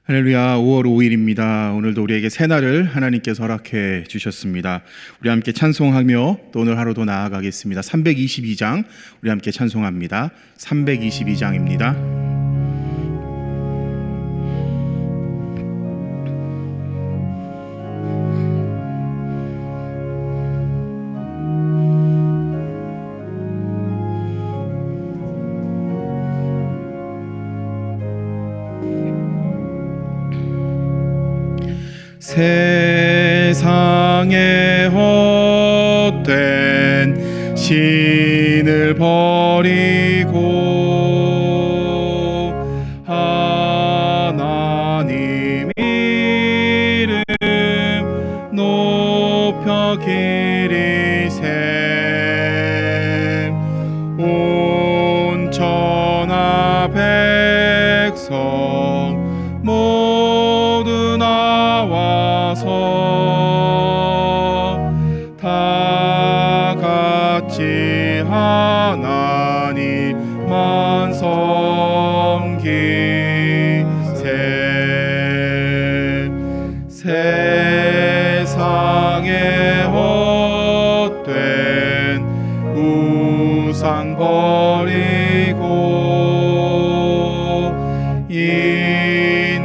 할렐루야. 5월 5일입니다. 오늘도 우리에게 새날을 하나님께서 허락해 주셨습니다. 우리 함께 찬송하며 또 오늘 하루도 나아가겠습니다. 322장 우리 함께 찬송합니다. 322장입니다. 세상에 헛된 신을 버리고 하나님 이름 높여 기리세. 온 천하 백성 모두 나와서 다 같이 하나님만 섬기세. 세상에 헛된 우상 버리고 인간의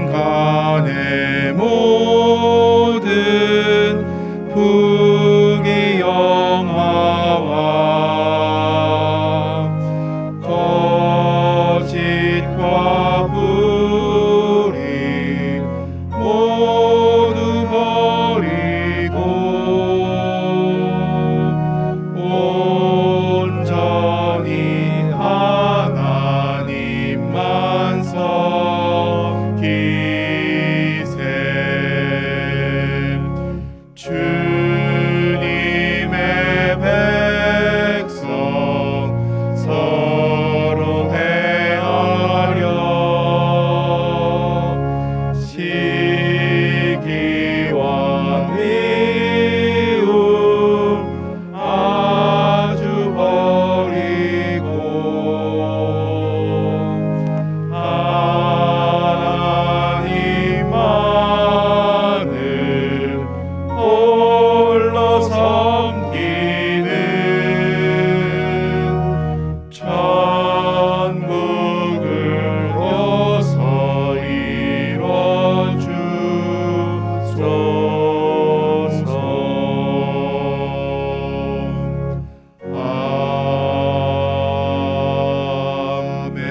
모든 부귀영화와 거짓과 불의 모두 버리고 온전히 하나님만 섬기세. 주님의 백성 서로 헤아려 시기와 미움 아주 버리고 하나님만을 홀로 섬기는 천국을 어서 이뤄주소서. 아멘.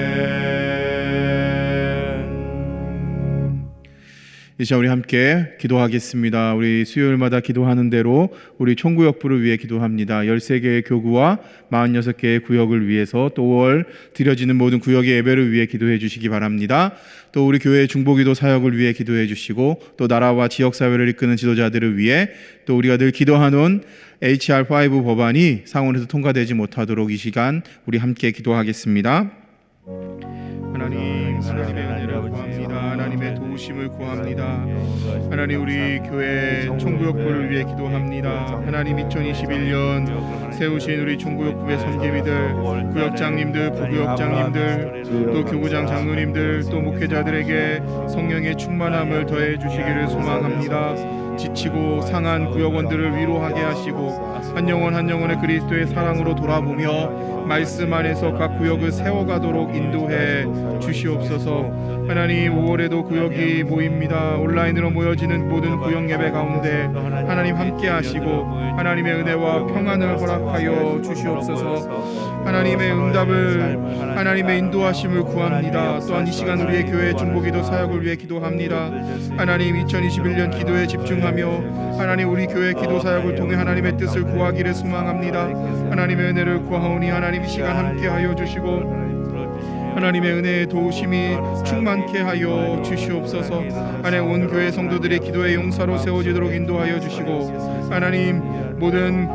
이 시간 우리 함께 기도하겠습니다. 우리 수요일마다 기도하는 대로 우리 총구역부를 위해 기도합니다. 13개의 교구와 46개의 구역을 위해서 또 5월 드려지는 모든 구역의 예배를 위해 기도해 주시기 바랍니다. 또 우리 교회의 중보기도 사역을 위해 기도해 주시고 또 나라와 지역사회를 이끄는 지도자들을 위해 또 우리가 늘 기도하는 HR5 법안이 상원에서 통과되지 못하도록 이 시간 우리 함께 기도하겠습니다. 하나님, 하나님의 은혜를 구합니다. 하나님의 도우심을 구합니다. 하나님, 우리 교회 총구역부를 위해 기도합니다. 하나님, 2021년 세우신 우리 총구역부의 선계비들, 구역장님들, 부구역장님들, 또 교구장 장로님들, 또 목회자들에게 성령의 충만함을 더해 주시기를 소망합니다. 지치고 상한 구역원들을 위로하게 하시고 한 영혼 한 영혼의 그리스도의 사랑으로 돌아보며 말씀 안에서 각 구역을 세워가도록 인도해 주시옵소서. 하나님, 5월에도 구역이 모입니다. 온라인으로 모여지는 모든 구역 예배 가운데 하나님 함께 하시고 하나님의 은혜와 평안을 허락하여 주시옵소서. 하나님의 응답을, 하나님의 인도하심을 구합니다. 또한 이 시간 우리의 교회 중보기도 사역을 위해 기도합니다. 하나님, 2021년 기도에 집중하며 하나님 우리 교회 기도 사역을 통해 하나님의 뜻을 구하기를 소망합니다. 하나님의 은혜를 구하오니 하나님 이 시간 함께하여 주시고 하나님의 은혜의 도우심이 충만케 하여 주시옵소서. 하나님, 온 교회 성도들의 기도의 용사로 세워지도록 인도하여 주시고 하나님 모든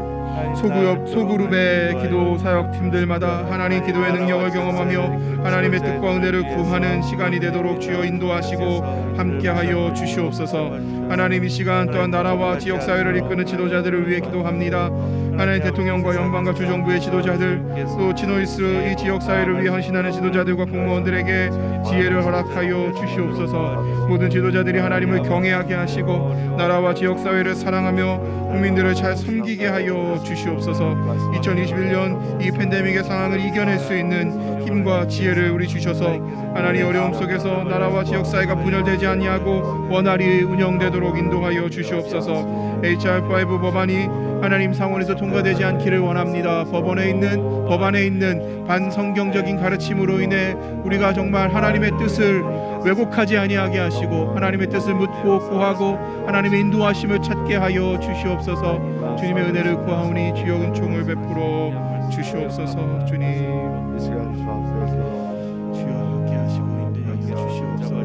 소그룹의 기도 사역 팀들마다 하나님 기도의 능력을 경험하며 하나님의 뜻과 은혜를 구하는 시간이 되도록 주여 인도하시고 함께하여 주시옵소서. 하나님, 이 시간 또한 나라와 지역사회를 이끄는 지도자들을 위해 기도합니다. 하나님 대통령과 연방과 주정부의 지도자들, 또 치노이스 이 지역 사회를 위해 헌신하는 지도자들과 공무원들에게 지혜를 허락하여 주시옵소서. 모든 지도자들이 하나님을 경외하게 하시고 나라와 지역 사회를 사랑하며 국민들을 잘 섬기게 하여 주시옵소서. 2021년 이 팬데믹의 상황을 이겨낼 수 있는 힘과 지혜를 우리 주셔서 하나님 어려움 속에서 나라와 지역 사회가 분열되지 아니하고 원활히 운영되도록 인도하여 주시옵소서. HR5 법안이 하나님 상원에서 통과되지 않기를 원합니다. 법안에 있는 반성경적인 가르침으로 인해 우리가 정말 하나님의 뜻을 왜곡하지 아니하게 하시고 하나님의 뜻을 묻고 구하고 하나님의 인도하심을 찾게 하여 주시옵소서. 주님의 은혜를 구하오니 주여 은총을 베풀어 주시옵소서. 주님 주여 함께 하시고 인도하여 주시옵소서.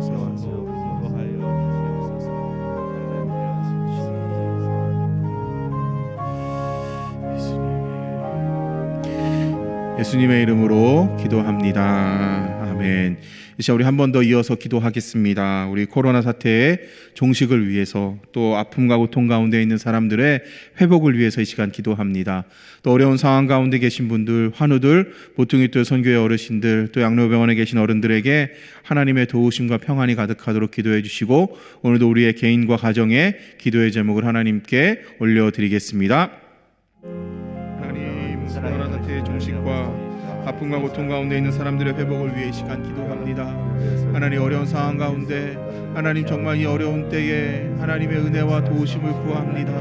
예수님의 이름으로 기도합니다. 아멘. 이제 우리 한 번 더 이어서 기도하겠습니다. 우리 코로나 사태의 종식을 위해서, 또 아픔과 고통 가운데 있는 사람들의 회복을 위해서 이 시간 기도합니다. 또 어려운 상황 가운데 계신 분들, 환우들, 보통이들 선교의 어르신들, 또 양로병원에 계신 어른들에게 하나님의 도우심과 평안이 가득하도록 기도해 주시고, 오늘도 우리의 개인과 가정의 기도의 제목을 하나님께 올려드리겠습니다. 하나님, 코로나 사태의 종식과 아픔과 고통 가운데 있는 사람들의 회복을 위해 이 시간 기도합니다. 하나님, 어려운 상황 가운데 하나님 정말 이 어려운 때에 하나님의 은혜와 도우심을 구합니다.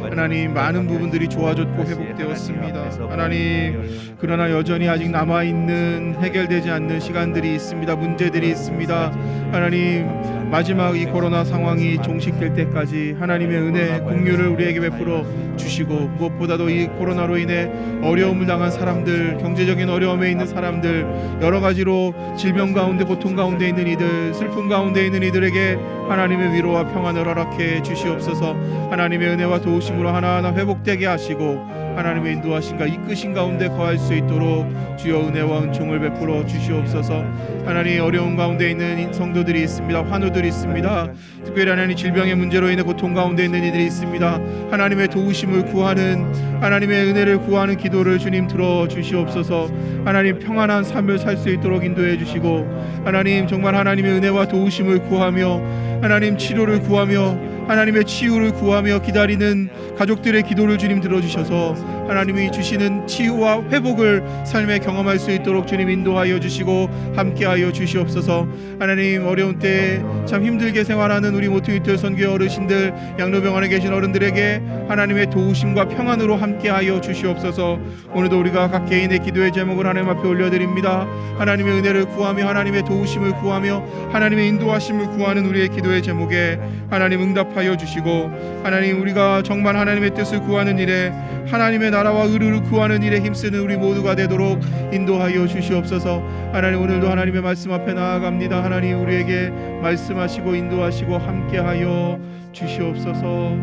하나님, 많은 부분들이 좋아졌고 회복되었습니다. 하나님, 그러나 여전히 아직 남아있는 해결되지 않는 시간들이 있습니다. 문제들이 있습니다. 하나님, 마지막 이 코로나 상황이 종식될 때까지 하나님의 은혜, 긍휼을 우리에게 베풀어 주시고, 무엇보다도 이 코로나로 인해 어려움을 당한 사람들, 경제적인 어려움에 있는 사람들, 여러 가지로 질병 가운데 고통 가운데 있는 이들, 슬픔 가운데 있는 이들에게 하나님의 위로와 평안을 허락해 주시옵소서. 하나님의 은혜와 도우심으로 하나하나 회복되게 하시고 하나님의 인도하심과 이끄신 가운데 거할 수 있도록 주여 은혜와 은총을 베풀어 주시옵소서. 하나님, 어려운 가운데 있는 성도들이 있습니다. 환우들이 있습니다. 특별히 하나님, 질병의 문제로 인해 고통 가운데 있는 이들이 있습니다. 하나님의 도우심을 구하는, 하나님의 은혜를 구하는 기도를 주님 들어 주시옵소서. 하나님, 평안한 삶을 살 수 있도록 인도해 주시고, 하나님 정말 하나님의 은혜와 도우심을 구하며 하나님 치료를 구하며 하나님의 치유를 구하며 기다리는 가족들의 기도를 주님 들어주셔서 하나님이 주시는 치유와 회복을 삶에 경험할 수 있도록 주님 인도하여 주시고 함께하여 주시옵소서. 하나님, 어려운 때에 참 힘들게 생활하는 우리 모퉁이들 선교의 어르신들, 양로병원에 계신 어른들에게 하나님의 도우심과 평안으로 함께하여 주시옵소서. 오늘도 우리가 각 개인의 기도의 제목을 하나님 앞에 올려드립니다. 하나님의 은혜를 구하며 하나님의 도우심을 구하며 하나님의 인도하심을 구하는 우리의 기도의 제목에 하나님 응답하여 주시고, 하나님, 우리가 정말 하나님의 뜻을 구하는 일에, 하나님의 나라와 의를 구하는 일에 힘쓰는 우리 모두가 되도록 인도하여 주시옵소서. 하나님, 오늘도 하나님의 말씀 앞에 나아갑니다. 하나님, 우리에게 말씀하시고 인도하시고 함께하여 주시옵소서.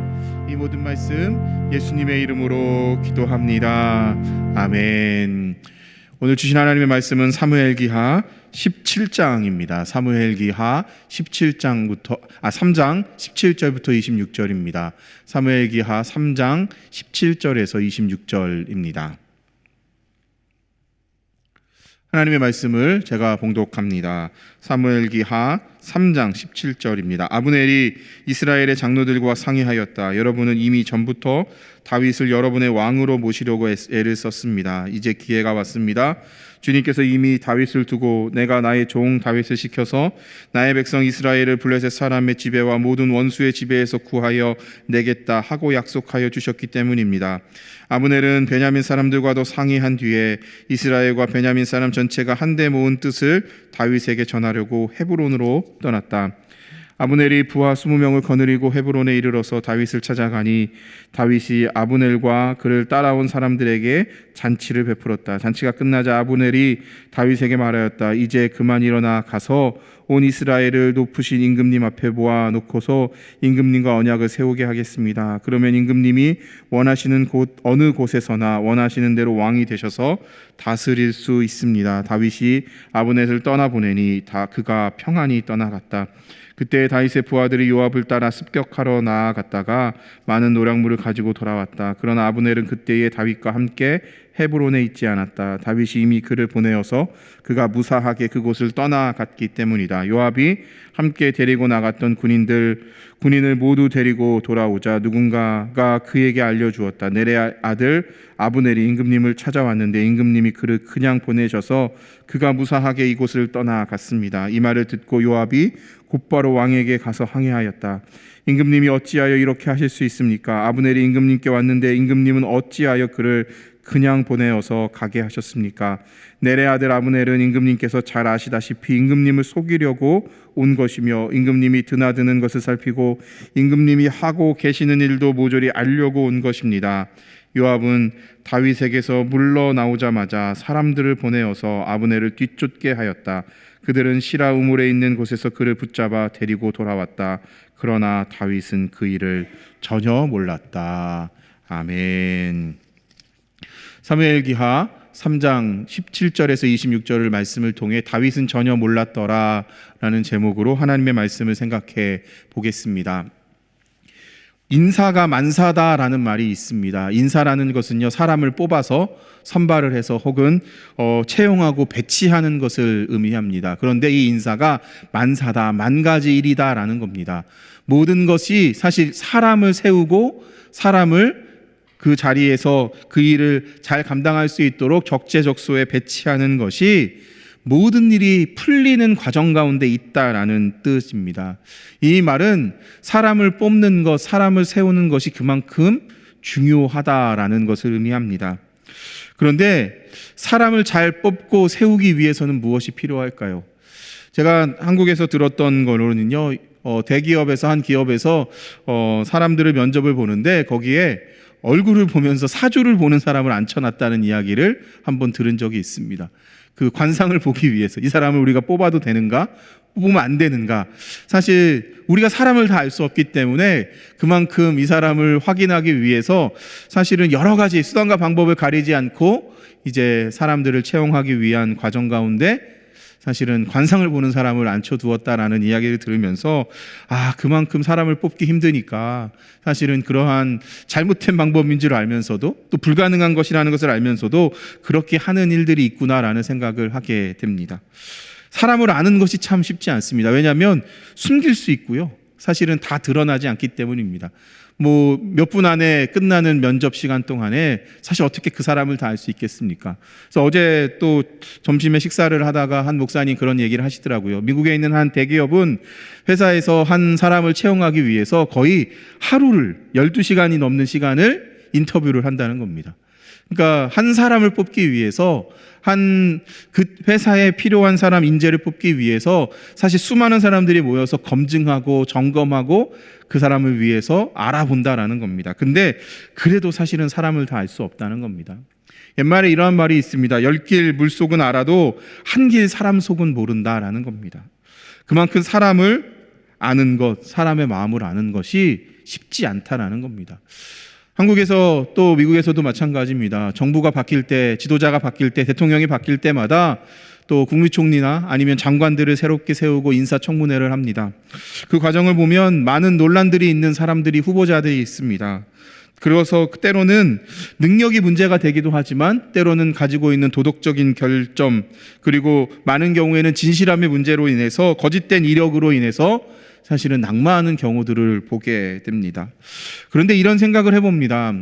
이 모든 말씀 예수님의 이름으로 기도합니다. 아멘. 오늘 주신 하나님의 말씀은 사무엘기하 17장입니다. 사무엘기하 3장 17절부터 26절입니다. 사무엘기하 3장 17절에서 26절입니다. 하나님의 말씀을 제가 봉독합니다. 사무엘기하 3장 17절입니다. 아브넬이 이스라엘의 장로들과 상의하였다. 여러분은 이미 전부터 다윗을 여러분의 왕으로 모시려고 애를 썼습니다. 이제 기회가 왔습니다. 주님께서 이미 다윗을 두고 내가 나의 종 다윗을 시켜서 나의 백성 이스라엘을 블레셋 사람의 지배와 모든 원수의 지배에서 구하여 내겠다 하고 약속하여 주셨기 때문입니다. 아브넬은 베냐민 사람들과도 상의한 뒤에 이스라엘과 베냐민 사람 전체가 한데 모은 뜻을 다윗에게 전하려고 헤브론으로 떠났다. 아브넬이 부하 20명을 거느리고 헤브론에 이르러서 다윗을 찾아가니 다윗이 아브넬과 그를 따라온 사람들에게 잔치를 베풀었다. 잔치가 끝나자 아브넬이 다윗에게 말하였다. 이제 그만 일어나 가서 온 이스라엘을 높으신 임금님 앞에 모아놓고서 임금님과 언약을 세우게 하겠습니다. 그러면 임금님이 원하시는 곳 어느 곳에서나 원하시는 대로 왕이 되셔서 다스릴 수 있습니다. 다윗이 아브넬을 떠나보내니 그가 평안히 떠나갔다. 그때 다윗의 부하들이 요압을 따라 습격하러 나아갔다가 많은 노략물을 가지고 돌아왔다. 그러나 아브넬은 그때에 다윗과 함께 헤브론에 있지 않았다. 다윗이 이미 그를 보내어서 그가 무사하게 그곳을 떠나갔기 때문이다. 요압이 함께 데리고 나갔던 군인을 모두 데리고 돌아오자 누군가가 그에게 알려주었다. 넬의 아들 아브넬이 임금님을 찾아왔는데 임금님이 그를 그냥 보내셔서 그가 무사하게 이곳을 떠나갔습니다. 이 말을 듣고 요압이 곧바로 왕에게 가서 항의하였다. 임금님이 어찌하여 이렇게 하실 수 있습니까? 아브넬이 임금님께 왔는데 임금님은 어찌하여 그를 그냥 보내어서 가게 하셨습니까? 넬의 아들 아브넬은 임금님께서 잘 아시다시피 임금님을 속이려고 온 것이며 임금님이 드나드는 것을 살피고 임금님이 하고 계시는 일도 모조리 알려고 온 것입니다. 요압은 다윗에게서 물러나오자마자 사람들을 보내어서 아브넬을 뒤쫓게 하였다. 그들은 시라 우물에 있는 곳에서 그를 붙잡아 데리고 돌아왔다. 그러나 다윗은 그 일을 전혀 몰랐다. 아멘. 사무엘기하 3장 17절에서 26절을 말씀을 통해 다윗은 전혀 몰랐더라 라는 제목으로 하나님의 말씀을 생각해 보겠습니다. 인사가 만사다라는 말이 있습니다. 인사라는 것은요, 사람을 뽑아서 선발을 해서 혹은 채용하고 배치하는 것을 의미합니다. 그런데 이 인사가 만사다, 만 가지 일이다라는 겁니다. 모든 것이 사실 사람을 세우고 사람을 그 자리에서 그 일을 잘 감당할 수 있도록 적재적소에 배치하는 것이 모든 일이 풀리는 과정 가운데 있다라는 뜻입니다. 이 말은 사람을 뽑는 것, 사람을 세우는 것이 그만큼 중요하다라는 것을 의미합니다. 그런데 사람을 잘 뽑고 세우기 위해서는 무엇이 필요할까요? 제가 한국에서 들었던 거로는요, 대기업에서 한 기업에서 사람들을 면접을 보는데 거기에 얼굴을 보면서 사주를 보는 사람을 앉혀놨다는 이야기를 한번 들은 적이 있습니다. 그 관상을 보기 위해서 이 사람을 우리가 뽑아도 되는가? 뽑으면 안 되는가? 사실 우리가 사람을 다 알 수 없기 때문에 그만큼 이 사람을 확인하기 위해서 사실은 여러 가지 수단과 방법을 가리지 않고 이제 사람들을 채용하기 위한 과정 가운데 사실은 관상을 보는 사람을 앉혀두었다라는 이야기를 들으면서 그만큼 사람을 뽑기 힘드니까 사실은 그러한 잘못된 방법인 줄 알면서도 또 불가능한 것이라는 것을 알면서도 그렇게 하는 일들이 있구나라는 생각을 하게 됩니다. 사람을 아는 것이 참 쉽지 않습니다. 왜냐하면 숨길 수 있고요, 사실은 다 드러나지 않기 때문입니다. 몇 분 안에 끝나는 면접 시간 동안에 사실 어떻게 그 사람을 다 알 수 있겠습니까? 그래서 어제 또 점심에 식사를 하다가 한 목사님 그런 얘기를 하시더라고요. 미국에 있는 한 대기업은 회사에서 한 사람을 채용하기 위해서 거의 하루를 12시간이 넘는 시간을 인터뷰를 한다는 겁니다. 그러니까 한 사람을 뽑기 위해서 그 회사에 필요한 사람 인재를 뽑기 위해서 사실 수많은 사람들이 모여서 검증하고 점검하고 그 사람을 위해서 알아본다라는 겁니다. 근데 그래도 사실은 사람을 다 알 수 없다는 겁니다. 옛말에 이러한 말이 있습니다. 10길 물속은 알아도 한 길 사람 속은 모른다라는 겁니다. 그만큼 사람을 아는 것, 사람의 마음을 아는 것이 쉽지 않다라는 겁니다. 한국에서 또 미국에서도 마찬가지입니다. 정부가 바뀔 때, 지도자가 바뀔 때, 대통령이 바뀔 때마다 또 국무총리나 아니면 장관들을 새롭게 세우고 인사청문회를 합니다. 그 과정을 보면 많은 논란들이 있는 사람들이 후보자들이 있습니다. 그래서 때로는 능력이 문제가 되기도 하지만 때로는 가지고 있는 도덕적인 결점, 그리고 많은 경우에는 진실함의 문제로 인해서 거짓된 이력으로 인해서 사실은 낙마하는 경우들을 보게 됩니다. 그런데 이런 생각을 해봅니다.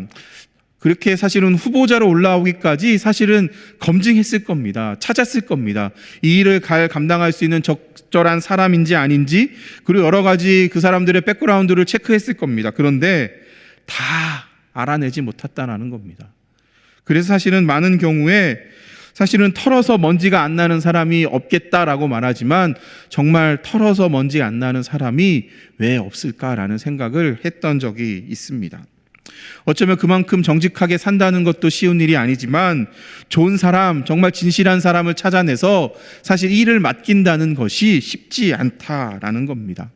그렇게 사실은 후보자로 올라오기까지 사실은 검증했을 겁니다. 찾았을 겁니다. 이 일을 감당할 수 있는 적절한 사람인지 아닌지, 그리고 여러 가지 그 사람들의 백그라운드를 체크했을 겁니다. 그런데 다 알아내지 못했다는 겁니다. 그래서 사실은 많은 경우에 사실은 털어서 먼지가 안 나는 사람이 없겠다라고 말하지만 정말 털어서 먼지 안 나는 사람이 왜 없을까라는 생각을 했던 적이 있습니다. 어쩌면 그만큼 정직하게 산다는 것도 쉬운 일이 아니지만 좋은 사람, 정말 진실한 사람을 찾아내서 사실 일을 맡긴다는 것이 쉽지 않다라는 겁니다.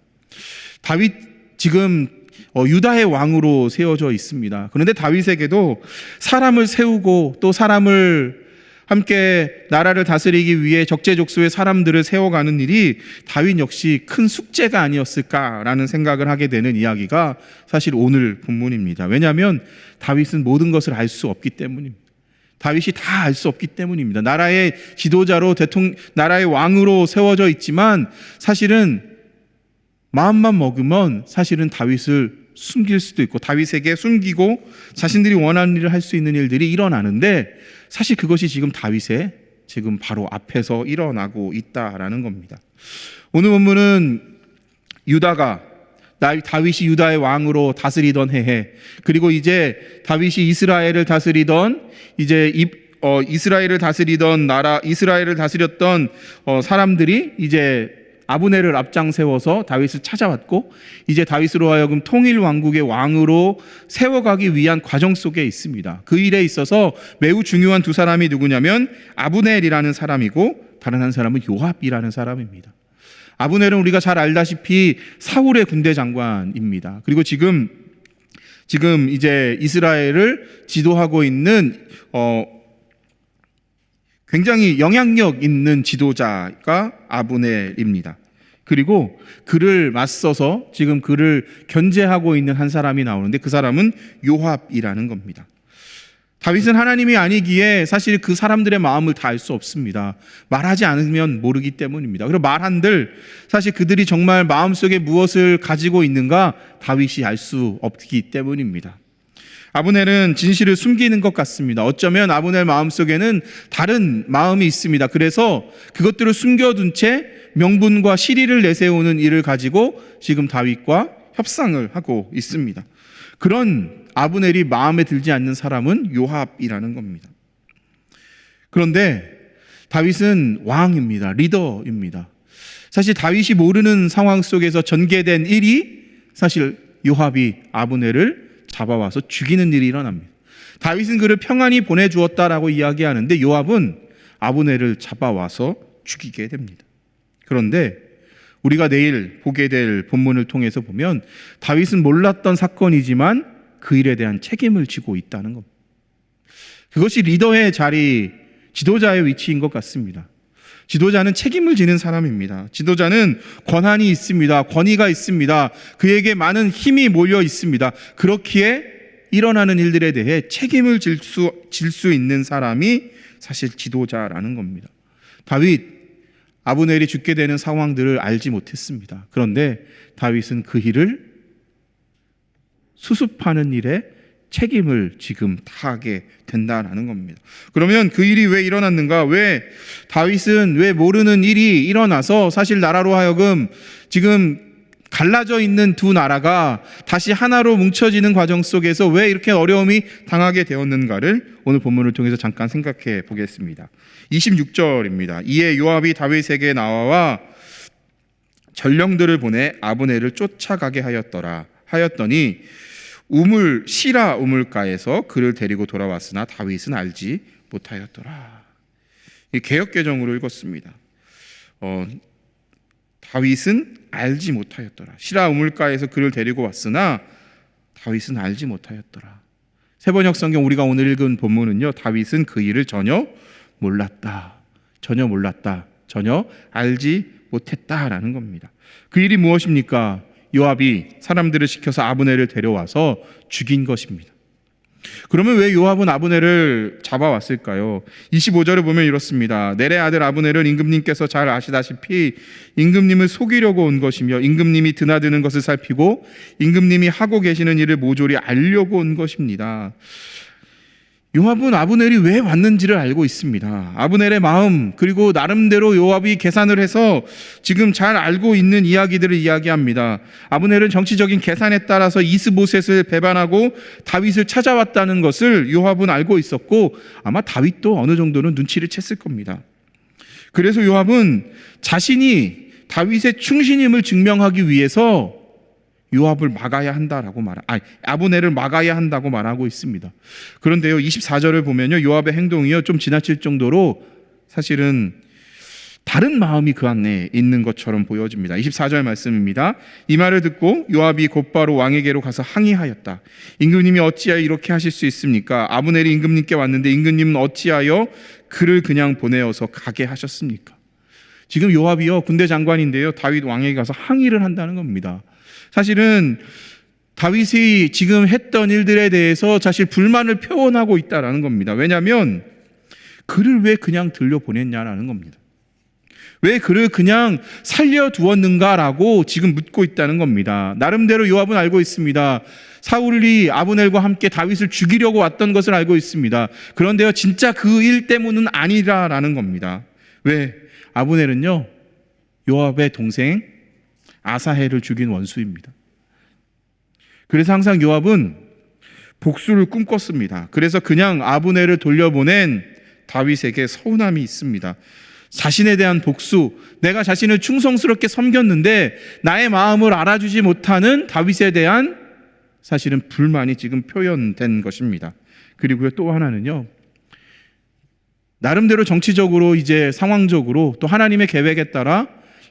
다윗 지금 유다의 왕으로 세워져 있습니다. 그런데 다윗에게도 사람을 세우고 또 사람을 함께 나라를 다스리기 위해 적재적소의 사람들을 세워가는 일이 다윗 역시 큰 숙제가 아니었을까라는 생각을 하게 되는 이야기가 사실 오늘 본문입니다. 왜냐하면 다윗은 모든 것을 알 수 없기 때문입니다. 다윗이 다 알 수 없기 때문입니다. 나라의 지도자로 나라의 왕으로 세워져 있지만 사실은 마음만 먹으면 사실은 다윗을 숨길 수도 있고 다윗에게 숨기고 자신들이 원하는 일을 할 수 있는 일들이 일어나는데 사실 그것이 지금 다윗의 지금 바로 앞에서 일어나고 있다라는 겁니다. 오늘 본문은 다윗이 유다의 왕으로 다스리던 해에, 그리고 이제 다윗이 이스라엘을 다스리던 이스라엘을 다스렸던 사람들이 이제 아브넬을 앞장 세워서 다윗을 찾아왔고, 이제 다윗으로 하여금 통일 왕국의 왕으로 세워가기 위한 과정 속에 있습니다. 그 일에 있어서 매우 중요한 두 사람이 누구냐면 아브넬이라는 사람이고 다른 한 사람은 요압이라는 사람입니다. 아브넬은 우리가 잘 알다시피 사울의 군대 장관입니다. 그리고 지금 이제 이스라엘을 지도하고 있는 굉장히 영향력 있는 지도자가 아브넬입니다. 그리고 그를 맞서서 지금 그를 견제하고 있는 한 사람이 나오는데 그 사람은 요압이라는 겁니다. 다윗은 하나님이 아니기에 사실 그 사람들의 마음을 다 알 수 없습니다. 말하지 않으면 모르기 때문입니다. 그리고 말한들 사실 그들이 정말 마음속에 무엇을 가지고 있는가 다윗이 알 수 없기 때문입니다. 아브넬은 진실을 숨기는 것 같습니다. 어쩌면 아브넬 마음속에는 다른 마음이 있습니다. 그래서 그것들을 숨겨둔 채 명분과 실의를 내세우는 일을 가지고 지금 다윗과 협상을 하고 있습니다. 그런 아브넬이 마음에 들지 않는 사람은 요압이라는 겁니다. 그런데 다윗은 왕입니다. 리더입니다. 사실 다윗이 모르는 상황 속에서 전개된 일이 사실 요압이 아브넬을 잡아와서 죽이는 일이 일어납니다. 다윗은 그를 평안히 보내주었다라고 이야기하는데 요압은 아브넬을 잡아와서 죽이게 됩니다. 그런데 우리가 내일 보게 될 본문을 통해서 보면 다윗은 몰랐던 사건이지만 그 일에 대한 책임을 지고 있다는 겁니다. 그것이 리더의 자리, 지도자의 위치인 것 같습니다. 지도자는 책임을 지는 사람입니다. 지도자는 권한이 있습니다. 권위가 있습니다. 그에게 많은 힘이 몰려 있습니다. 그렇기에 일어나는 일들에 대해 책임을 질 수 있는 사람이 사실 지도자라는 겁니다. 다윗, 아브넬이 죽게 되는 상황들을 알지 못했습니다. 그런데 다윗은 그 일을 수습하는 일에 책임을 지금 다하게 된다는 겁니다. 그러면 그 일이 왜 일어났는가? 다윗은 왜 모르는 일이 일어나서 사실 나라로 하여금 지금 갈라져 있는 두 나라가 다시 하나로 뭉쳐지는 과정 속에서 왜 이렇게 어려움이 당하게 되었는가를 오늘 본문을 통해서 잠깐 생각해 보겠습니다. 26절입니다. 이에 요압이 다윗에게 나와 전령들을 보내 아브넬을 쫓아가게 하였더니 시라 우물가에서 그를 데리고 돌아왔으나 다윗은 알지 못하였더라. 이 개역개정으로 읽었습니다. 다윗은 알지 못하였더라. 시라 우물가에서 그를 데리고 왔으나 다윗은 알지 못하였더라. 세번역 성경 우리가 오늘 읽은 본문은요, 다윗은 그 일을 전혀 몰랐다. 전혀 알지 못했다라는 겁니다. 그 일이 무엇입니까? 요압이 사람들을 시켜서 아브넬을 데려와서 죽인 것입니다. 그러면 왜 요압은 아브넬을 잡아왔을까요? 25절을 보면 이렇습니다. 넬의 아들 아브넬은 임금님께서 잘 아시다시피 임금님을 속이려고 온 것이며 임금님이 드나드는 것을 살피고 임금님이 하고 계시는 일을 모조리 알려고 온 것입니다. 요압은 아브넬이 왜 왔는지를 알고 있습니다. 아브넬의 마음, 그리고 나름대로 요압이 계산을 해서 지금 잘 알고 있는 이야기들을 이야기합니다. 아브넬은 정치적인 계산에 따라서 이스보셋을 배반하고 다윗을 찾아왔다는 것을 요압은 알고 있었고 아마 다윗도 어느 정도는 눈치를 챘을 겁니다. 그래서 요압은 자신이 다윗의 충신임을 증명하기 위해서 아브넬을 막아야 한다고 말하고 있습니다. 그런데요, 24절을 보면요, 요압의 행동이요 좀 지나칠 정도로 사실은 다른 마음이 그 안에 있는 것처럼 보여집니다. 24절 말씀입니다. 이 말을 듣고 요압이 곧바로 왕에게로 가서 항의하였다. 임금님이 어찌하여 이렇게 하실 수 있습니까? 아브넬이 임금님께 왔는데 임금님은 어찌하여 그를 그냥 보내어서 가게 하셨습니까? 지금 요압이요, 군대 장관인데요, 다윗 왕에게 가서 항의를 한다는 겁니다. 사실은 다윗이 지금 했던 일들에 대해서 사실 불만을 표현하고 있다는 겁니다. 왜냐하면 그를 왜 그냥 들려보냈냐라는 겁니다. 왜 그를 그냥 살려두었는가라고 지금 묻고 있다는 겁니다. 나름대로 요압은 알고 있습니다. 사울이 아브넬과 함께 다윗을 죽이려고 왔던 것을 알고 있습니다. 그런데요, 진짜 그 일 때문은 아니라라는 겁니다. 왜? 아브넬은요, 요압의 동생 아사헬을 죽인 원수입니다. 그래서 항상 요압은 복수를 꿈꿨습니다. 그래서 그냥 아브넬을 돌려보낸 다윗에게 서운함이 있습니다. 자신에 대한 복수, 내가 자신을 충성스럽게 섬겼는데 나의 마음을 알아주지 못하는 다윗에 대한 사실은 불만이 지금 표현된 것입니다. 그리고요, 또 하나는요, 나름대로 정치적으로 이제 상황적으로 또 하나님의 계획에 따라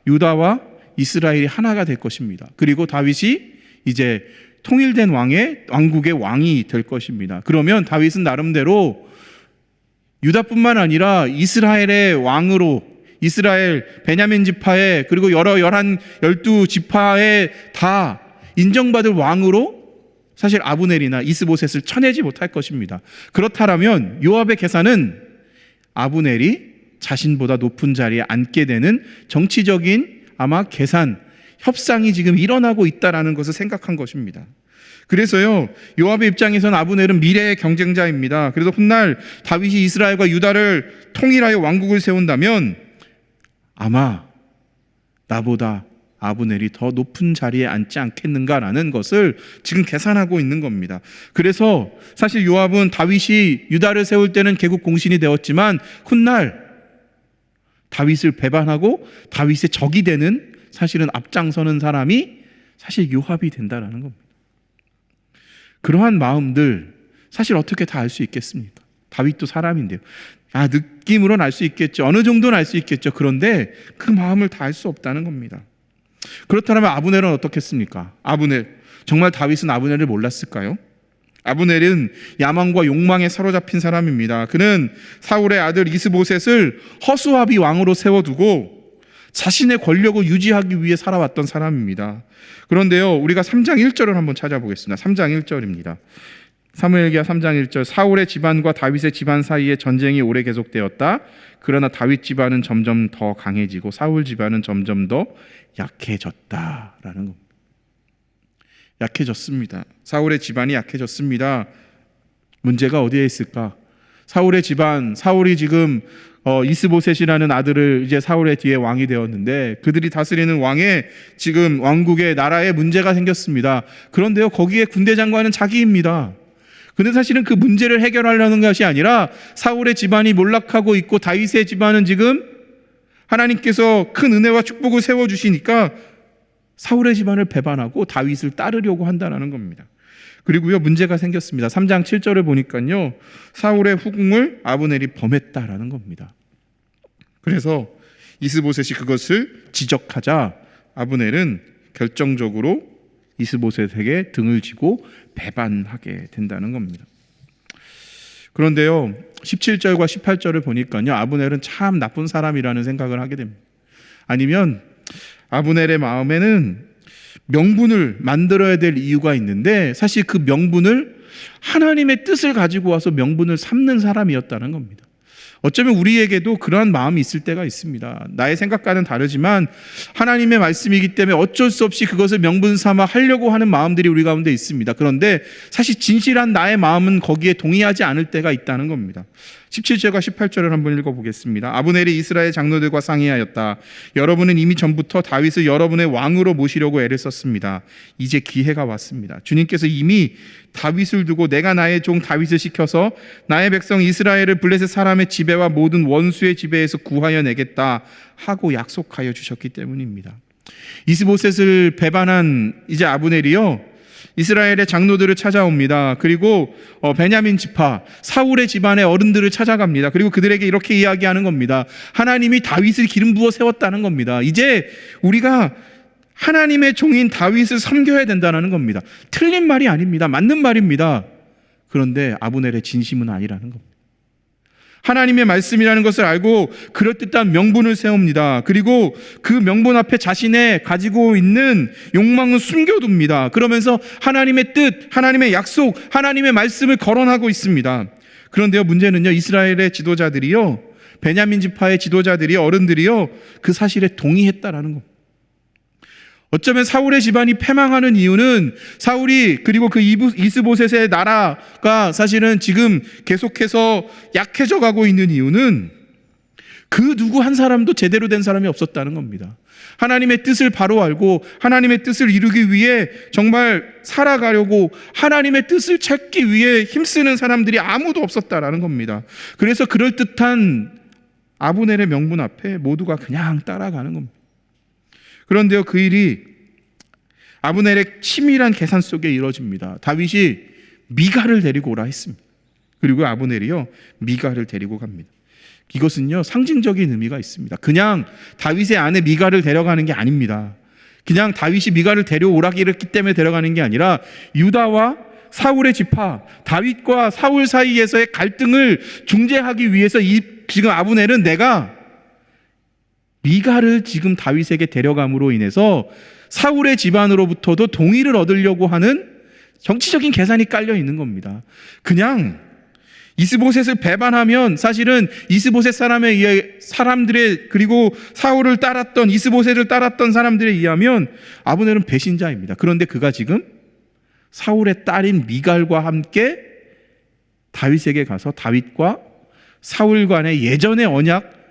유다와 이스라엘이 하나가 될 것입니다. 그리고 다윗이 이제 통일된 왕국의 왕이 될 것입니다. 그러면 다윗은 나름대로 유다뿐만 아니라 이스라엘의 왕으로, 이스라엘 베냐민 지파에, 그리고 여러 12지파에 다 인정받을 왕으로 사실 아브넬이나 이스보셋을 쳐내지 못할 것입니다. 그렇다면 요압의 계산은 아브넬이 자신보다 높은 자리에 앉게 되는 정치적인 아마 계산, 협상이 지금 일어나고 있다는 것을 생각한 것입니다. 그래서요, 요압의 입장에서는 아브넬은 미래의 경쟁자입니다. 그래서 훗날 다윗이 이스라엘과 유다를 통일하여 왕국을 세운다면 아마 나보다 아브넬이 더 높은 자리에 앉지 않겠는가라는 것을 지금 계산하고 있는 겁니다. 그래서 사실 요압은 다윗이 유다를 세울 때는 개국 공신이 되었지만 훗날 다윗을 배반하고 다윗의 적이 되는, 사실은 앞장서는 사람이 사실 요압이 된다라는 겁니다. 그러한 마음들 사실 어떻게 다 알 수 있겠습니까? 다윗도 사람인데요. 느낌으로는 알 수 있겠죠. 어느 정도는 알 수 있겠죠. 그런데 그 마음을 다 알 수 없다는 겁니다. 그렇다면 아브넬은 어떻겠습니까? 아브넬, 정말 다윗은 아브넬을 몰랐을까요? 아브넬은 야망과 욕망에 사로잡힌 사람입니다. 그는 사울의 아들 이스보셋을 허수아비 왕으로 세워두고 자신의 권력을 유지하기 위해 살아왔던 사람입니다. 그런데요, 우리가 3장 1절을 한번 찾아보겠습니다. 3장 1절입니다. 사무엘기하 3장 1절, 사울의 집안과 다윗의 집안 사이에 전쟁이 오래 계속되었다. 그러나 다윗 집안은 점점 더 강해지고 사울 집안은 점점 더 약해졌다라는 겁니다. 약해졌습니다. 사울의 집안이 약해졌습니다. 문제가 어디에 있을까? 사울의 집안, 사울이 지금 이스보셋이라는 아들을 이제 사울의 뒤에 왕이 되었는데 그들이 다스리는 왕의 지금 왕국의 나라에 문제가 생겼습니다. 그런데요, 거기에 군대 장관은 자기입니다. 근데 사실은 그 문제를 해결하려는 것이 아니라 사울의 집안이 몰락하고 있고 다윗의 집안은 지금 하나님께서 큰 은혜와 축복을 세워주시니까 사울의 집안을 배반하고 다윗을 따르려고 한다는 겁니다. 그리고요, 문제가 생겼습니다. 3장 7절을 보니까요, 사울의 후궁을 아브넬이 범했다라는 겁니다. 그래서 이스보셋이 그것을 지적하자 아브넬은 결정적으로 이스보셋에게 등을 지고 배반하게 된다는 겁니다. 그런데요, 17절과 18절을 보니까요, 아브넬은 참 나쁜 사람이라는 생각을 하게 됩니다. 아니면 아브넬의 마음에는 명분을 만들어야 될 이유가 있는데 사실 그 명분을 하나님의 뜻을 가지고 와서 명분을 삼는 사람이었다는 겁니다. 어쩌면 우리에게도 그러한 마음이 있을 때가 있습니다. 나의 생각과는 다르지만 하나님의 말씀이기 때문에 어쩔 수 없이 그것을 명분 삼아 하려고 하는 마음들이 우리 가운데 있습니다. 그런데 사실 진실한 나의 마음은 거기에 동의하지 않을 때가 있다는 겁니다. 17절과 18절을 한번 읽어보겠습니다. 아브넬이 이스라엘 장로들과 상의하였다. 여러분은 이미 전부터 다윗을 여러분의 왕으로 모시려고 애를 썼습니다. 이제 기회가 왔습니다. 주님께서 이미 다윗을 두고 내가 나의 종 다윗을 시켜서 나의 백성 이스라엘을 블레셋 사람의 지배와 모든 원수의 지배에서 구하여 내겠다 하고 약속하여 주셨기 때문입니다. 이스보셋을 배반한 이제 아브넬이요, 이스라엘의 장로들을 찾아옵니다. 그리고 베냐민 지파, 사울의 집안의 어른들을 찾아갑니다. 그리고 그들에게 이렇게 이야기하는 겁니다. 하나님이 다윗을 기름 부어 세웠다는 겁니다. 이제 우리가 하나님의 종인 다윗을 섬겨야 된다는 겁니다. 틀린 말이 아닙니다. 맞는 말입니다. 그런데 아브넬의 진심은 아니라는 겁니다. 하나님의 말씀이라는 것을 알고 그럴듯한 명분을 세웁니다. 그리고 그 명분 앞에 자신의 가지고 있는 욕망은 숨겨둡니다. 그러면서 하나님의 뜻, 하나님의 약속, 하나님의 말씀을 거론하고 있습니다. 그런데요, 문제는요, 이스라엘의 지도자들이요, 베냐민 지파의 지도자들이, 어른들이요, 그 사실에 동의했다라는 겁니다. 어쩌면 사울의 집안이 패망하는 이유는 사울이, 그리고 그 이스보셋의 나라가 사실은 지금 계속해서 약해져 가고 있는 이유는 그 누구 한 사람도 제대로 된 사람이 없었다는 겁니다. 하나님의 뜻을 바로 알고 하나님의 뜻을 이루기 위해 정말 살아가려고 하나님의 뜻을 찾기 위해 힘쓰는 사람들이 아무도 없었다라는 겁니다. 그래서 그럴듯한 아브넬의 명분 앞에 모두가 그냥 따라가는 겁니다. 그런데요, 그 일이 아브넬의 치밀한 계산 속에 이루어집니다. 다윗이 미갈을 데리고 오라 했습니다. 그리고 아브넬이요, 미갈을 데리고 갑니다. 이것은요, 상징적인 의미가 있습니다. 그냥 다윗의 아내 미갈을 데려가는 게 아닙니다. 그냥 다윗이 미갈을 데려오라고 했기 때문에 데려가는 게 아니라 유다와 사울의 지파, 다윗과 사울 사이에서의 갈등을 중재하기 위해서 지금 아브넬은 내가 미갈을 지금 다윗에게 데려감으로 인해서 사울의 집안으로부터도 동의를 얻으려고 하는 정치적인 계산이 깔려 있는 겁니다. 그냥 이스보셋을 배반하면 사실은 이스보셋 사람들의, 그리고 사울을 따랐던, 이스보셋을 따랐던 사람들에 의하면 아브넬은 배신자입니다. 그런데 그가 지금 사울의 딸인 미갈과 함께 다윗에게 가서 다윗과 사울 간의 예전의 언약,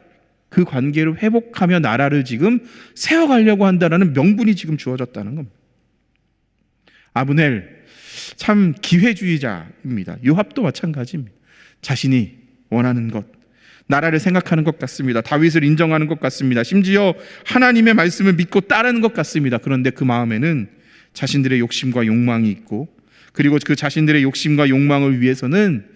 그 관계를 회복하며 나라를 지금 세워가려고 한다는 명분이 지금 주어졌다는 겁니다. 아브넬 참 기회주의자입니다. 요압도 마찬가지입니다. 자신이 원하는 것, 나라를 생각하는 것 같습니다. 다윗을 인정하는 것 같습니다. 심지어 하나님의 말씀을 믿고 따르는 것 같습니다. 그런데 그 마음에는 자신들의 욕심과 욕망이 있고, 그리고 그 자신들의 욕심과 욕망을 위해서는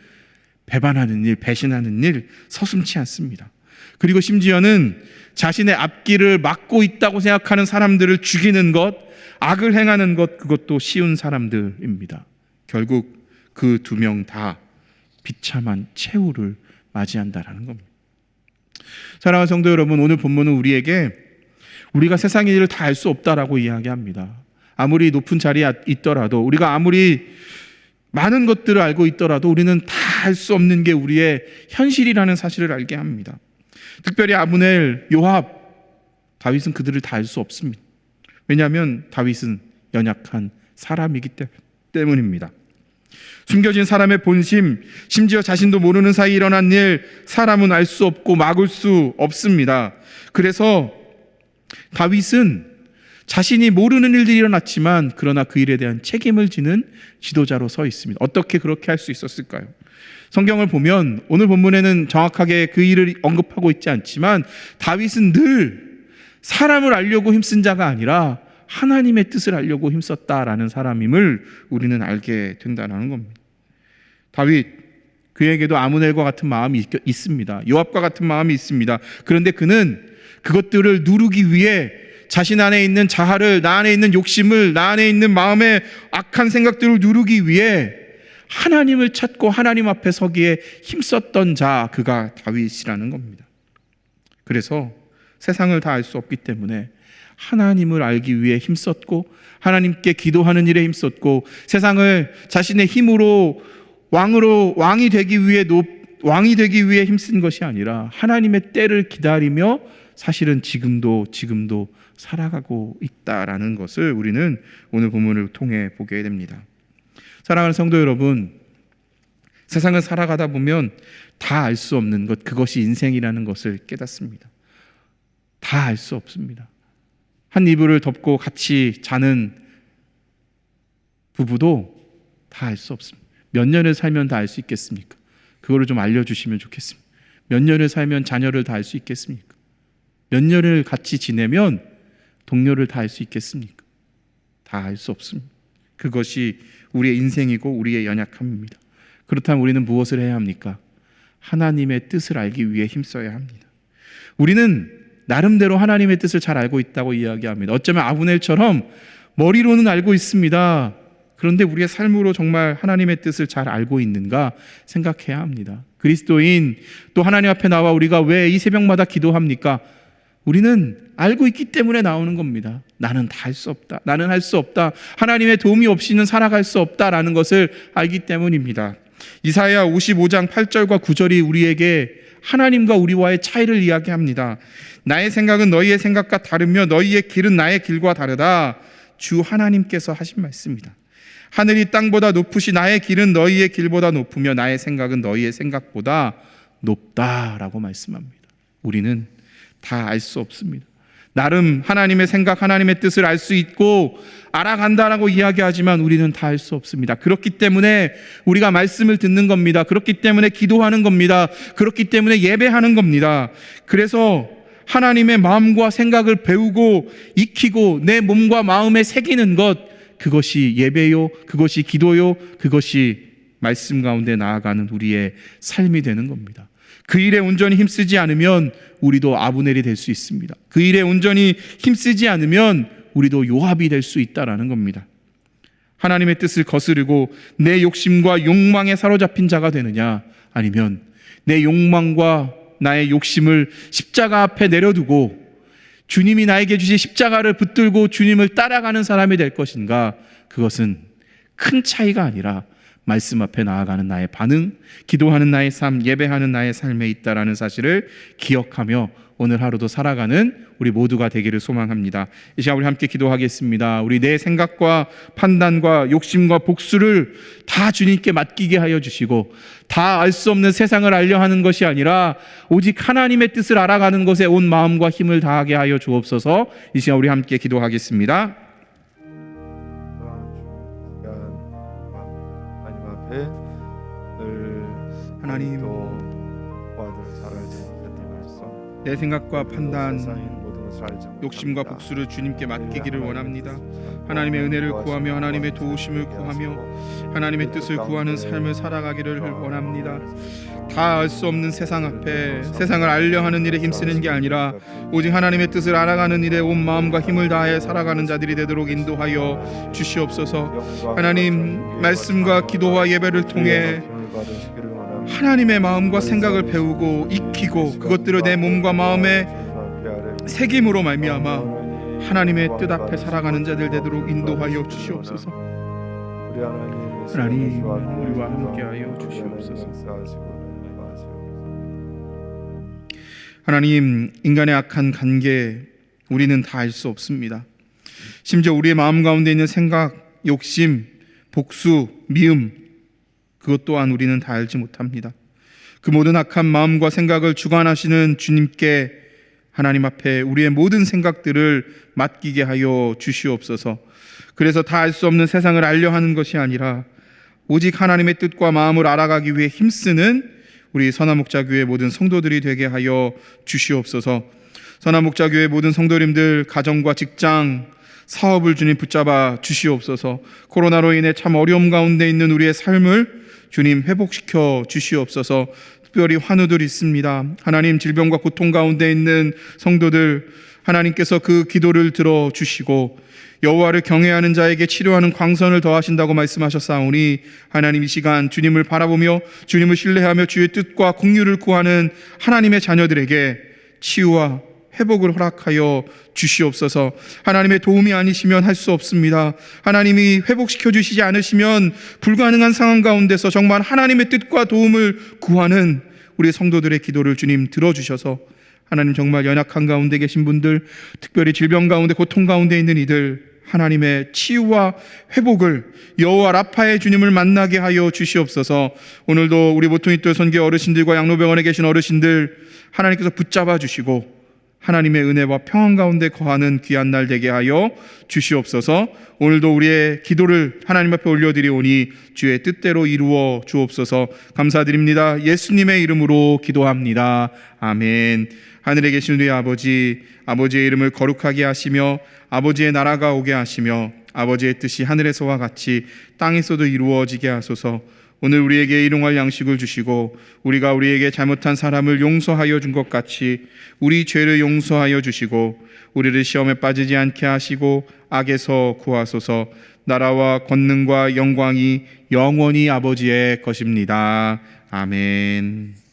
배반하는 일, 배신하는 일 서슴지 않습니다. 그리고 심지어는 자신의 앞길을 막고 있다고 생각하는 사람들을 죽이는 것, 악을 행하는 것, 그것도 쉬운 사람들입니다. 결국 그 두 명 다 비참한 최후를 맞이한다라는 겁니다. 사랑하는 성도 여러분, 오늘 본문은 우리에게 우리가 세상의 일을 다 알 수 없다라고 이야기합니다. 아무리 높은 자리에 있더라도, 우리가 아무리 많은 것들을 알고 있더라도 우리는 다 알 수 없는 게 우리의 현실이라는 사실을 알게 합니다. 특별히 아브넬, 요압, 다윗은 그들을 다 알 수 없습니다. 왜냐하면 다윗은 연약한 사람이기 때문입니다. 숨겨진 사람의 본심, 심지어 자신도 모르는 사이에 일어난 일, 사람은 알 수 없고 막을 수 없습니다. 그래서 다윗은 자신이 모르는 일들이 일어났지만 그러나 그 일에 대한 책임을 지는 지도자로 서 있습니다. 어떻게 그렇게 할 수 있었을까요? 성경을 보면 오늘 본문에는 정확하게 그 일을 언급하고 있지 않지만 다윗은 늘 사람을 알려고 힘쓴 자가 아니라 하나님의 뜻을 알려고 힘썼다라는 사람임을 우리는 알게 된다는 겁니다. 다윗, 그에게도 아브넬과 같은 마음이 있습니다. 요압과 같은 마음이 있습니다. 그런데 그는 그것들을 누르기 위해 자신 안에 있는 자아를, 나 안에 있는 욕심을, 나 안에 있는 마음의 악한 생각들을 누르기 위해 하나님을 찾고 하나님 앞에 서기에 힘썼던 자, 그가 다윗이라는 겁니다. 그래서 세상을 다 알 수 없기 때문에 하나님을 알기 위해 힘썼고 하나님께 기도하는 일에 힘썼고 세상을 자신의 힘으로 왕이 되기 위해 힘쓴 것이 아니라 하나님의 때를 기다리며 사실은 지금도 살아가고 있다라는 것을 우리는 오늘 본문을 통해 보게 됩니다. 사랑하는 성도 여러분, 세상을 살아가다 보면 다 알 수 없는 것, 그것이 인생이라는 것을 깨닫습니다. 다 알 수 없습니다. 한 이불을 덮고 같이 자는 부부도 다 알 수 없습니다. 몇 년을 살면 다 알 수 있겠습니까? 그거를 좀 알려주시면 좋겠습니다. 몇 년을 살면 자녀를 다 알 수 있겠습니까? 몇 년을 같이 지내면 동료를 다 알 수 있겠습니까? 다 알 수 없습니다. 그것이 우리의 인생이고 우리의 연약함입니다. 그렇다면 우리는 무엇을 해야 합니까? 하나님의 뜻을 알기 위해 힘써야 합니다. 우리는 나름대로 하나님의 뜻을 잘 알고 있다고 이야기합니다. 어쩌면 아브넬처럼 머리로는 알고 있습니다. 그런데 우리의 삶으로 정말 하나님의 뜻을 잘 알고 있는가 생각해야 합니다. 그리스도인 또 하나님 앞에 나와 우리가 왜 이 새벽마다 기도합니까? 우리는 알고 있기 때문에 나오는 겁니다. 나는 다 할 수 없다. 나는 할 수 없다. 하나님의 도움이 없이는 살아갈 수 없다라는 것을 알기 때문입니다. 이사야 55장 8절과 9절이 우리에게 하나님과 우리와의 차이를 이야기합니다. 나의 생각은 너희의 생각과 다르며 너희의 길은 나의 길과 다르다. 주 하나님께서 하신 말씀입니다. 하늘이 땅보다 높으시 나의 길은 너희의 길보다 높으며 나의 생각은 너희의 생각보다 높다라고 말씀합니다. 우리는 다 알 수 없습니다. 나름 하나님의 생각, 하나님의 뜻을 알 수 있고 알아간다라고 이야기하지만 우리는 다 알 수 없습니다. 그렇기 때문에 우리가 말씀을 듣는 겁니다. 그렇기 때문에 기도하는 겁니다. 그렇기 때문에 예배하는 겁니다. 그래서 하나님의 마음과 생각을 배우고 익히고 내 몸과 마음에 새기는 것, 그것이 예배요, 그것이 기도요, 그것이 말씀 가운데 나아가는 우리의 삶이 되는 겁니다. 그 일에 온전히 힘쓰지 않으면 우리도 아브넬이 될 수 있습니다. 그 일에 온전히 힘쓰지 않으면 우리도 요압이 될 수 있다라는 겁니다. 하나님의 뜻을 거스르고 내 욕심과 욕망에 사로잡힌 자가 되느냐, 아니면 내 욕망과 나의 욕심을 십자가 앞에 내려두고 주님이 나에게 주신 십자가를 붙들고 주님을 따라가는 사람이 될 것인가? 그것은 큰 차이가 아니라 말씀 앞에 나아가는 나의 반응, 기도하는 나의 삶, 예배하는 나의 삶에 있다라는 사실을 기억하며 오늘 하루도 살아가는 우리 모두가 되기를 소망합니다. 이 시간 우리 함께 기도하겠습니다. 우리 내 생각과 판단과 욕심과 복수를 다 주님께 맡기게 하여 주시고, 다 알 수 없는 세상을 알려 하는 것이 아니라 오직 하나님의 뜻을 알아가는 것에 온 마음과 힘을 다하게 하여 주옵소서. 이 시간 우리 함께 기도하겠습니다. 하나님, 내 생각과 판단, 욕심과 복수를 주님께 맡기기를 원합니다. 하나님의 은혜를 구하며 하나님의 도우심을 구하며 하나님의 뜻을 구하는 삶을 살아가기를 원합니다. 다 알 수 없는 세상 앞에 세상을 알려 하는 일에 힘쓰는 게 아니라 오직 하나님의 뜻을 알아가는 일에 온 마음과 힘을 다해 살아가는 자들이 되도록 인도하여 주시옵소서. 하나님, 말씀과 기도와 예배를 통해 하나님의 마음과 생각을 배우고 익히고 그것들을 내 몸과 마음에 새김으로 말미암아 하나님의 뜻 앞에 살아가는 자들 되도록 인도하여 주시옵소서. 하나님, 우리와 함께하여 주시옵소서. 하나님, 인간의 악한 관계 우리는 다 알 수 없습니다. 심지어 우리의 마음 가운데 있는 생각, 욕심, 복수, 미움, 그것 또한 우리는 다 알지 못합니다. 그 모든 악한 마음과 생각을 주관하시는 주님께 하나님 앞에 우리의 모든 생각들을 맡기게 하여 주시옵소서. 그래서 다 알 수 없는 세상을 알려 하는 것이 아니라 오직 하나님의 뜻과 마음을 알아가기 위해 힘쓰는 우리 선한목자교회 모든 성도들이 되게 하여 주시옵소서. 선한목자교회 모든 성도님들 가정과 직장, 사업을 주님 붙잡아 주시옵소서. 코로나로 인해 참 어려움 가운데 있는 우리의 삶을 주님 회복시켜 주시옵소서. 특별히 환우들 있습니다. 하나님, 질병과 고통 가운데 있는 성도들, 하나님께서 그 기도를 들어주시고 여호와를 경외하는 자에게 치료하는 광선을 더하신다고 말씀하셨사오니 하나님, 이 시간 주님을 바라보며 주님을 신뢰하며 주의 뜻과 공유를 구하는 하나님의 자녀들에게 치유와 회복을 허락하여 주시옵소서. 하나님의 도움이 아니시면 할 수 없습니다. 하나님이 회복시켜 주시지 않으시면 불가능한 상황 가운데서 정말 하나님의 뜻과 도움을 구하는 우리 성도들의 기도를 주님 들어주셔서 하나님, 정말 연약한 가운데 계신 분들, 특별히 질병 가운데 고통 가운데 있는 이들, 하나님의 치유와 회복을 여호와 라파의 주님을 만나게 하여 주시옵소서. 오늘도 우리 보통이또 선교 어르신들과 양로병원에 계신 어르신들 하나님께서 붙잡아 주시고 하나님의 은혜와 평안 가운데 거하는 귀한 날 되게 하여 주시옵소서. 오늘도 우리의 기도를 하나님 앞에 올려드리오니 주의 뜻대로 이루어 주옵소서. 감사드립니다. 예수님의 이름으로 기도합니다. 아멘. 하늘에 계신 우리 아버지, 아버지의 이름을 거룩하게 하시며 아버지의 나라가 오게 하시며 아버지의 뜻이 하늘에서와 같이 땅에서도 이루어지게 하소서. 오늘 우리에게 일용할 양식을 주시고 우리가 우리에게 잘못한 사람을 용서하여 준 것 같이 우리 죄를 용서하여 주시고 우리를 시험에 빠지지 않게 하시고 악에서 구하소서. 나라와 권능과 영광이 영원히 아버지의 것입니다. 아멘.